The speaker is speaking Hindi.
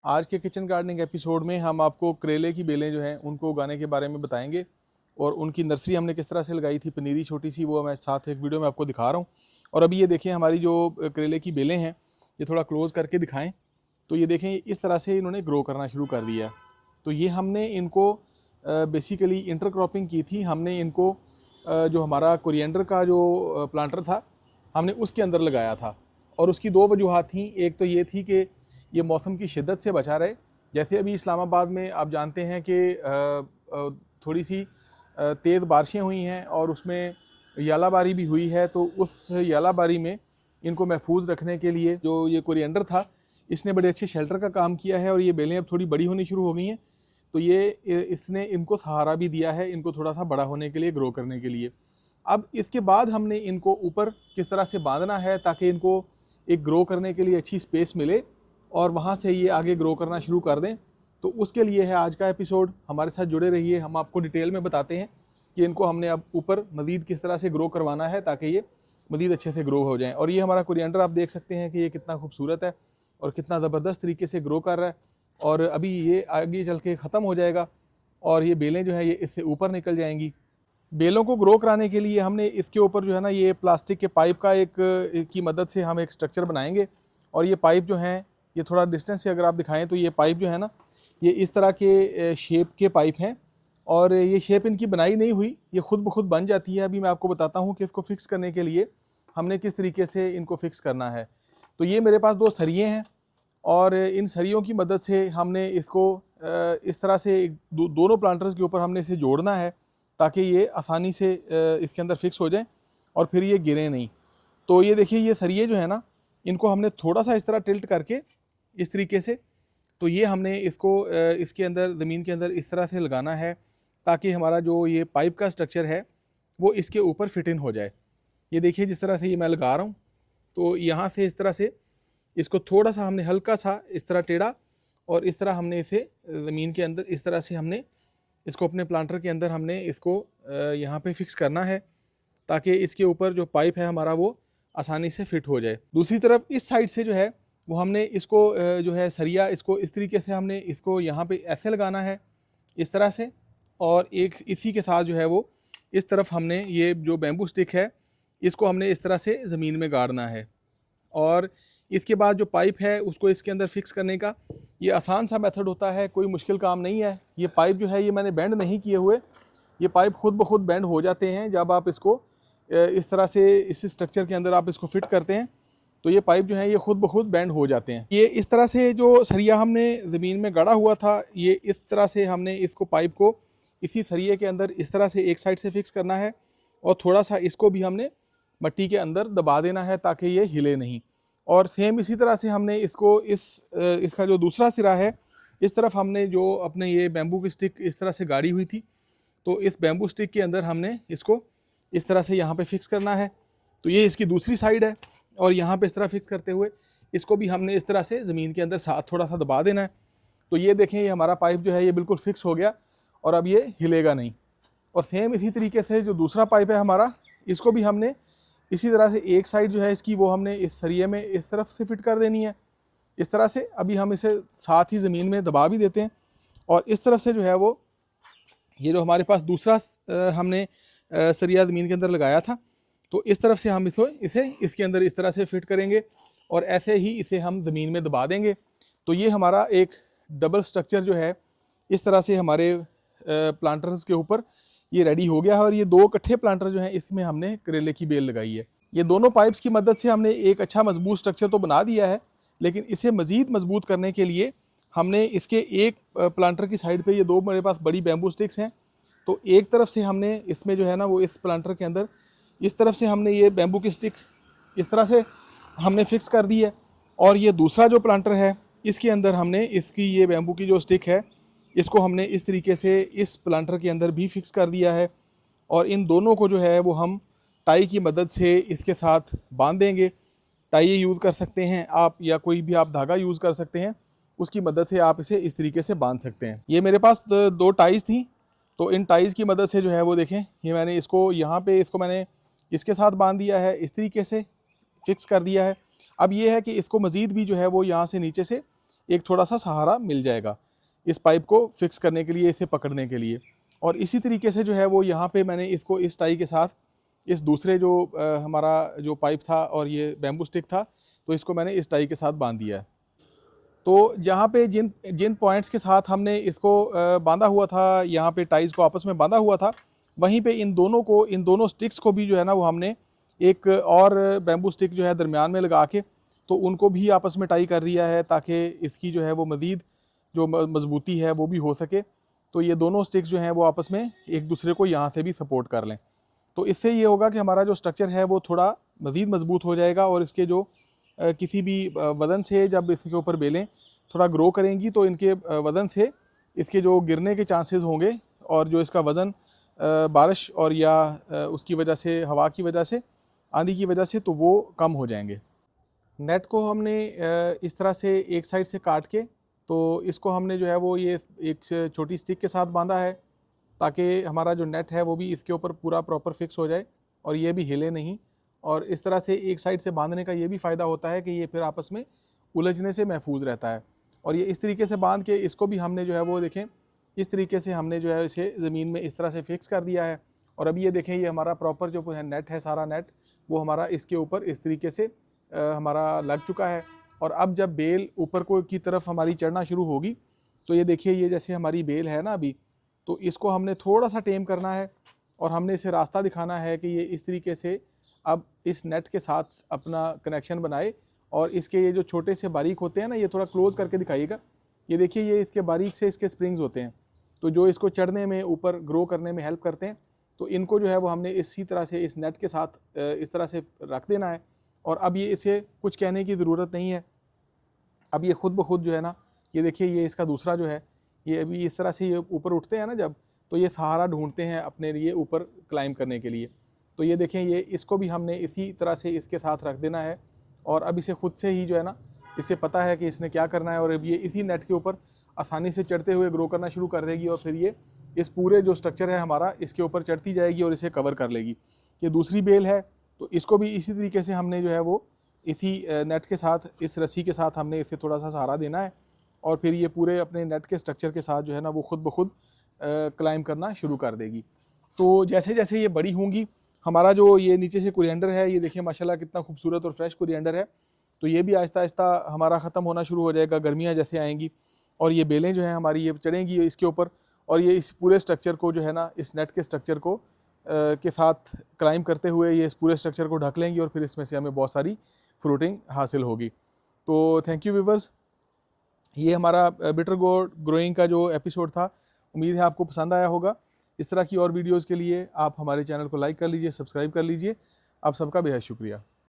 आज के किचन गार्डनिंग एपिसोड में हम आपको करेले की बेलें जो हैं उनको उगाने के बारे में बताएंगे और उनकी नर्सरी हमने किस तरह से लगाई थी, पनीरी छोटी सी, वो मैं साथ एक वीडियो में आपको दिखा रहा हूँ। और अभी ये देखें हमारी जो करेले की बेलें हैं, ये थोड़ा क्लोज करके दिखाएं तो ये देखें इस तरह से इन्होंने ग्रो करना शुरू कर दिया। तो ये हमने इनको बेसिकली इंटरक्रॉपिंग की थी। हमने इनको जो हमारा कोरिएंडर का जो प्लांटर था हमने उसके अंदर लगाया था और उसकी दो वजूहत थी। एक तो ये थी कि ये मौसम की शिद्दत से बचा रहे। जैसे अभी इस्लामाबाद में आप जानते हैं कि थोड़ी सी तेज़ बारिशें हुई हैं और उसमें यालाबारी भी हुई है, तो उस यालाबारी में इनको महफूज रखने के लिए जो ये कोरिएंडर था इसने बड़े अच्छे शेल्टर का काम किया है और ये बेलें अब थोड़ी बड़ी होनी शुरू हो गई हैं। तो ये इसने इनको सहारा भी दिया है, इनको थोड़ा सा बड़ा होने के लिए, ग्रो करने के लिए। अब इसके बाद हमने इनको ऊपर किस तरह से बांधना है ताकि इनको एक ग्रो करने के लिए अच्छी स्पेस मिले और वहाँ से ये आगे ग्रो करना शुरू कर दें। तो उसके लिए है आज का एपिसोड, हमारे साथ जुड़े रहिए। हम आपको डिटेल में बताते हैं कि इनको हमने अब ऊपर मज़ीद किस तरह से ग्रो करवाना है ताकि ये मज़ीद अच्छे से ग्रो हो जाएं। और ये हमारा कोरिएंडर आप देख सकते हैं कि ये कितना खूबसूरत है और कितना ज़बरदस्त तरीके से ग्रो कर रहा है। और अभी ये आगे चल के ख़त्म हो जाएगा और ये बेलें जो हैं ये इससे ऊपर निकल जाएंगी। बेलों को ग्रो कराने के लिए हमने इसके ऊपर जो है ना ये प्लास्टिक के पाइप का एक की मदद से हम एक स्ट्रक्चर बनाएंगे। और ये पाइप जो हैं, ये थोड़ा डिस्टेंस से अगर आप दिखाएं तो ये पाइप जो है ना ये इस तरह के शेप के पाइप हैं और ये शेप इनकी बनाई नहीं हुई, ये खुद ब खुद बन जाती है। अभी मैं आपको बताता हूँ कि इसको फिक्स करने के लिए हमने किस तरीके से इनको फिक्स करना है। तो ये मेरे पास दो सरिये हैं और इन सरियों की मदद से हमने इसको इस तरह से दोनों प्लांटर्स के ऊपर हमने इसे जोड़ना है ताकि ये आसानी से इसके अंदर फिक्स हो जाए और फिर ये गिरे नहीं। तो ये देखिए ये सरिये जो है ना इनको हमने थोड़ा सा इस तरह टिल्ट करके इस तरीके से, तो ये हमने इसको इसके अंदर ज़मीन के अंदर इस तरह से लगाना है ताकि हमारा जो ये पाइप का स्ट्रक्चर है वो इसके ऊपर फिट इन हो जाए। ये देखिए जिस तरह से ये मैं लगा रहा हूँ, तो यहाँ से इस तरह से इसको थोड़ा सा हमने हल्का सा इस तरह टेढ़ा और इस तरह हमने इसे ज़मीन के अंदर इस तरह से हमने इसको अपने प्लांटर के अंदर हमने इसको यहाँ पे फिक्स करना है ताकि इसके ऊपर जो पाइप है हमारा वो आसानी से फिट हो जाए। दूसरी तरफ इस साइड से जो है वो हमने इसको जो है सरिया इसको इस तरीके से हमने इसको यहाँ पे ऐसे लगाना है इस तरह से, और एक इसी के साथ जो है वो इस तरफ हमने ये जो बैम्बू स्टिक है इसको हमने इस तरह से ज़मीन में गाड़ना है। और इसके बाद जो पाइप है उसको इसके अंदर फिक्स करने का ये आसान सा मेथड होता है, कोई मुश्किल काम नहीं है। ये पाइप जो है ये मैंने बेंड नहीं किए हुए, ये पाइप खुद ब खुद बेंड हो जाते हैं जब आप इसको इस तरह से इस स्ट्रक्चर के अंदर आप इसको फिट करते हैं। तो ये पाइप जो है ये खुद ब खुद बेंड हो जाते हैं। ये इस तरह से जो सरिया हमने ज़मीन में गाड़ा हुआ था, ये इस तरह से हमने इसको पाइप को इसी सरिये के अंदर इस तरह से एक साइड से फिक्स करना है और थोड़ा सा इसको भी हमने मट्टी के अंदर दबा देना है ताकि ये हिले नहीं। और सेम इसी तरह से हमने इसको इसका जो दूसरा सिरा है इस तरफ हमने जो अपने ये बैम्बू की स्टिक इस तरह से गाड़ी हुई थी, तो इस बैम्बू स्टिक के अंदर हमने इसको इस तरह से यहाँ पे फिक्स करना है। तो ये इसकी दूसरी साइड है और यहाँ पे इस तरह फिक्स करते हुए इसको भी हमने इस तरह से ज़मीन के अंदर साथ थोड़ा सा दबा देना है। तो ये देखें ये हमारा पाइप जो है ये बिल्कुल फिक्स हो गया और अब ये हिलेगा नहीं। और सेम इसी तरीके से जो दूसरा पाइप है हमारा, इसको भी हमने इसी तरह से एक साइड जो है इसकी वो हमने इस सरिये में इस तरफ से फिट कर देनी है इस तरह से। अभी हम इसे साथ ही ज़मीन में दबा भी देते हैं और इस तरफ से जो है वो ये जो हमारे पास दूसरा हमने सरिया ज़मीन के अंदर लगाया था, तो इस तरफ से हम इसे इसके अंदर इस तरह से फिट करेंगे और ऐसे ही इसे हम ज़मीन में दबा देंगे। तो ये हमारा एक डबल स्ट्रक्चर जो है इस तरह से हमारे प्लांटर्स के ऊपर ये रेडी हो गया है। और ये दो इकट्ठे प्लांटर जो हैं इसमें हमने करेले की बेल लगाई है। ये दोनों पाइप्स की मदद से हमने एक अच्छा मजबूत स्ट्रक्चर तो बना दिया है, लेकिन इसे मज़ीद मजबूत करने के लिए हमने इसके एक प्लांटर की साइड पे ये दो मेरे पास बड़ी बैम्बू स्टिक्स हैं, तो एक तरफ से हमने इसमें जो है ना वो इस प्लांटर के अंदर इस तरफ से हमने ये बैम्बू की स्टिक इस तरह से हमने फिक्स कर दी है और ये दूसरा जो प्लांटर है इसके अंदर हमने इसकी ये बैम्बू की जो स्टिक है इसको हमने इस तरीके से इस प्लांटर के अंदर भी फिक्स कर दिया है। और इन दोनों को जो है वो हम टाई की मदद से इसके साथ बांध देंगे। टाई यूज़ कर सकते हैं आप या कोई भी आप धागा यूज़ कर सकते हैं, उसकी मदद से आप इसे इस तरीके से बांध सकते हैं। ये मेरे पास दो टाइज़ थी, तो इन टाइज़ की मदद से जो है वो देखें ये मैंने इसको यहाँ पे इसको मैंने इसके साथ बांध दिया है, इस तरीके से फिक्स कर दिया है। अब ये है कि इसको मज़ीद भी जो है वो यहाँ से नीचे से एक थोड़ा सा सहारा मिल जाएगा इस पाइप को फिक्स करने के लिए, इसे पकड़ने के लिए। और इसी तरीके से जो है वो यहाँ पे मैंने इसको इस टाई के साथ इस दूसरे जो हमारा जो पाइप था और ये बैम्बू स्टिक था, तो इसको मैंने इस टाई के साथ बांध दिया है। तो जहाँ पे जिन जिन पॉइंट्स के साथ हमने इसको बांधा हुआ था, यहाँ पे टाइज को आपस में बांधा हुआ था, वहीं पे इन दोनों स्टिक्स को भी जो है ना वो हमने एक और बैम्बू स्टिक जो है दरमियान में लगा के तो उनको भी आपस में टाई कर दिया है, ताकि इसकी जो है वो मज़ीद जो मजबूती है वो भी हो सके। तो ये दोनों स्टिक्स जो हैं वो आपस में एक दूसरे को यहाँ से भी सपोर्ट कर लें। तो इससे ये होगा कि हमारा जो स्ट्रक्चर है वो थोड़ा मज़ीद मजबूत हो जाएगा, और इसके जो किसी भी वज़न से जब इसके ऊपर बेलें थोड़ा ग्रो करेंगी तो इनके वज़न से इसके जो गिरने के चांसेस होंगे, और जो इसका वज़न बारिश और या उसकी वजह से, हवा की वजह से, आंधी की वजह से, तो वो कम हो जाएंगे। नेट को हमने इस तरह से एक साइड से काट के, तो इसको हमने जो है वो ये एक छोटी स्टिक के साथ बांधा है, ताकि हमारा जो नेट है वो भी इसके ऊपर पूरा प्रॉपर फिक्स हो जाए और ये भी हिले नहीं। और इस तरह से एक साइड से बांधने का ये भी फ़ायदा होता है कि ये फिर आपस में उलझने से महफूज रहता है। और ये इस तरीके से बांध के इसको भी हमने जो है वो देखें, इस तरीके से हमने जो है इसे ज़मीन में इस तरह से फिक्स कर दिया है। और अभी ये देखें, ये हमारा प्रॉपर जो है नेट है, सारा नेट वो हमारा इसके ऊपर इस तरीके से हमारा लग चुका है। और अब जब बेल ऊपर को की तरफ हमारी चढ़ना शुरू होगी, तो ये देखिए, ये जैसे हमारी बेल है ना अभी, तो इसको हमने थोड़ा सा टेम करना है और हमने इसे रास्ता दिखाना है कि ये इस तरीके से अब इस नेट के साथ अपना कनेक्शन बनाए। और इसके ये जो छोटे से बारीक होते हैं ना, ये थोड़ा क्लोज करके दिखाइएगा। ये देखिए, ये इसके बारीक से इसके स्प्रिंग्स होते हैं, तो जो इसको चढ़ने में, ऊपर ग्रो करने में हेल्प करते हैं। तो इनको जो है वो हमने इसी तरह से इस नेट के साथ इस तरह से रख देना है। और अब ये इसे कुछ कहने की ज़रूरत नहीं है, अब ये खुद ब खुद जो है ना, ये देखिए, ये इसका दूसरा जो है, ये अभी इस तरह से ये ऊपर उठते हैं ना जब, तो ये सहारा ढूंढते हैं अपने लिए ऊपर क्लाइंब करने के लिए। तो ये देखें, ये इसको भी हमने इसी तरह से इसके साथ रख देना है। और अब इसे खुद से ही जो है ना, इसे पता है कि इसने क्या करना है, और अब ये इसी नेट के ऊपर आसानी से चढ़ते हुए ग्रो करना शुरू कर देगी। और फिर ये इस पूरे जो स्ट्रक्चर है हमारा, इसके ऊपर चढ़ती जाएगी और इसे कवर कर लेगी। ये दूसरी बेल है, तो इसको भी इसी तरीके से हमने जो है वो इसी नेट के साथ, इस रस्सी के साथ हमने इसे थोड़ा सा सहारा देना है। और फिर ये पूरे अपने नेट के स्ट्रक्चर के साथ जो है ना वो खुद ब खुद क्लाइंब करना शुरू कर देगी। तो जैसे जैसे ये बड़ी होंगी, हमारा जो ये नीचे से कोरिएंडर है, ये देखिए माशाल्लाह कितना खूबसूरत और फ्रेश कोरिएंडर है, तो ये भी आहिस्ता आहिस्ता हमारा ख़त्म होना शुरू हो जाएगा। गर्मियाँ जैसे आएंगी और ये बेलें जो हैं हमारी, ये चढ़ेंगी इसके ऊपर, और ये इस पूरे स्ट्रक्चर को जो है ना, इस नेट के स्ट्रक्चर को के साथ क्लाइंब करते हुए ये इस पूरे स्ट्रक्चर को ढक लेंगी, और फिर इसमें से हमें बहुत सारी फ्रूटिंग हासिल होगी। तो थैंक यू व्यूवर्स, ये हमारा बिटर गोड ग्रोइंग का जो एपिसोड था, उम्मीद है आपको पसंद आया होगा। इस तरह की और वीडियोज़ के लिए आप हमारे चैनल को लाइक कर लीजिए, सब्सक्राइब कर लीजिए। आप सबका बेहद शुक्रिया।